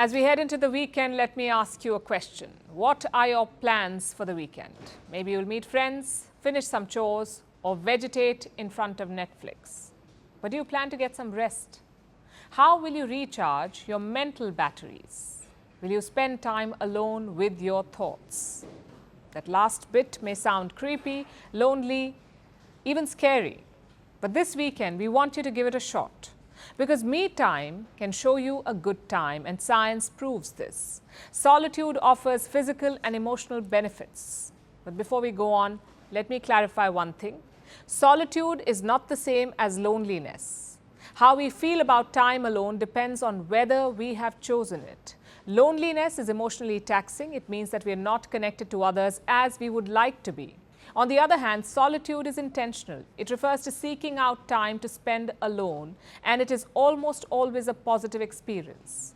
As we head into the weekend, let me ask you a question. What are your plans for the weekend? Maybe you'll meet friends, finish some chores, or vegetate in front of Netflix. But do you plan to get some rest? How will you recharge your mental batteries? Will you spend time alone with your thoughts? That last bit may sound creepy, lonely, even scary. But this weekend, we want you to give it a shot. Because me time can show you a good time, and science proves this. Solitude offers physical and emotional benefits. But before we go on, let me clarify one thing. Solitude is not the same as loneliness. How we feel about time alone depends on whether we have chosen it. Loneliness is emotionally taxing. It means that we are not connected to others as we would like to be. On the other hand, solitude is intentional. It refers to seeking out time to spend alone, and it is almost always a positive experience.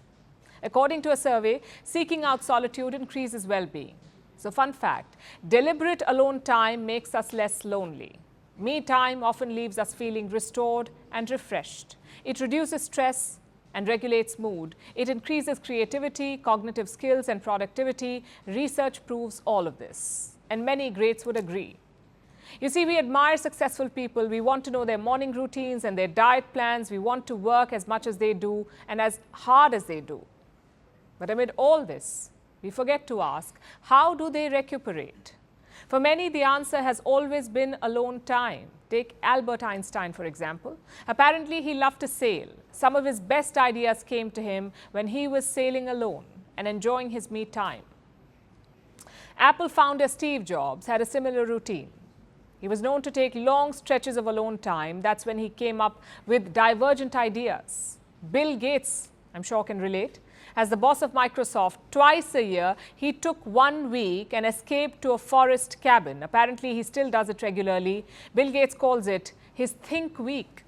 According to a survey, seeking out solitude increases well-being. So, fun fact, deliberate alone time makes us less lonely. Me time often leaves us feeling restored and refreshed. It reduces stress and regulates mood. It increases creativity, cognitive skills, and productivity. Research proves all of this. And many greats would agree. You see, we admire successful people. We want to know their morning routines and their diet plans. We want to work as much as they do and as hard as they do. But amid all this, we forget to ask, how do they recuperate? For many, the answer has always been alone time. Take Albert Einstein, for example. Apparently, he loved to sail. Some of his best ideas came to him when he was sailing alone and enjoying his me time. Apple founder Steve Jobs had a similar routine. He was known to take long stretches of alone time. That's when he came up with divergent ideas. Bill Gates, I'm sure, can relate. As the boss of Microsoft, twice a year, he took 1 week and escaped to a forest cabin. Apparently, he still does it regularly. Bill Gates calls it his Think Week,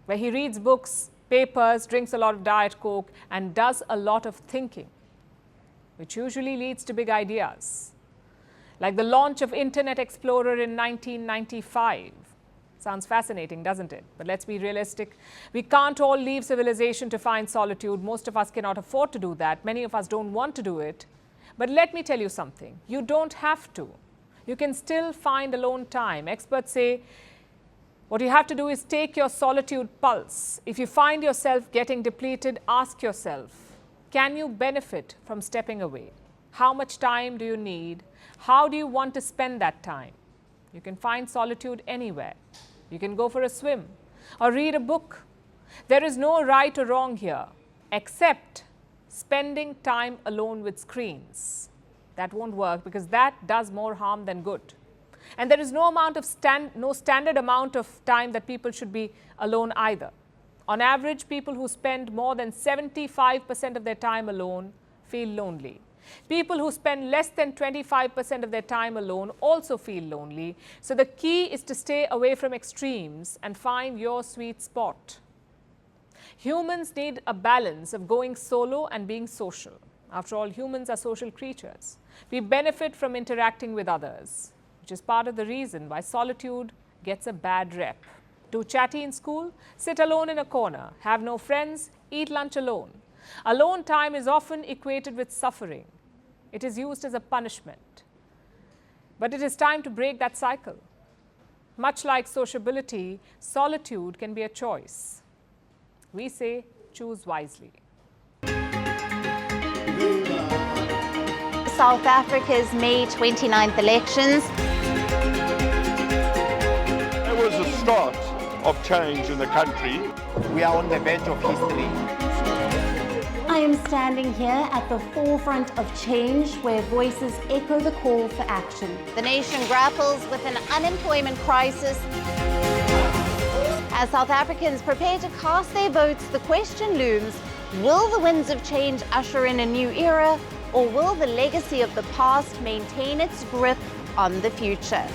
where he reads books, papers, drinks a lot of Diet Coke, and does a lot of thinking, which usually leads to big ideas. Like the launch of Internet Explorer in 1995. Sounds fascinating, doesn't it? But let's be realistic. We can't all leave civilization to find solitude. Most of us cannot afford to do that. Many of us don't want to do it. But let me tell you something. You don't have to. You can still find alone time. Experts say what you have to do is take your solitude pulse. If you find yourself getting depleted, ask yourself, can you benefit from stepping away? How much time do you need? How do you want to spend that time? You can find solitude anywhere. You can go for a swim or read a book. There is no right or wrong here, except spending time alone with screens. That won't work because that does more harm than good. And there is no standard amount of time that people should be alone either. On average, people who spend more than 75% of their time alone feel lonely. People who spend less than 25% of their time alone also feel lonely. So the key is to stay away from extremes and find your sweet spot. Humans need a balance of going solo and being social. After all, humans are social creatures. We benefit from interacting with others, which is part of the reason why solitude gets a bad rep. Too chatty in school? Sit alone in a corner. Have no friends? Eat lunch alone. Alone time is often equated with suffering. It is used as a punishment. But it is time to break that cycle. Much like sociability, solitude can be a choice. We say, choose wisely. South Africa's May 29th elections. It was the start of change in the country. We are on the verge of history. I am standing here at the forefront of change where voices echo the call for action. The nation grapples with an unemployment crisis. As South Africans prepare to cast their votes, the question looms, will the winds of change usher in a new era, or will the legacy of the past maintain its grip on the future?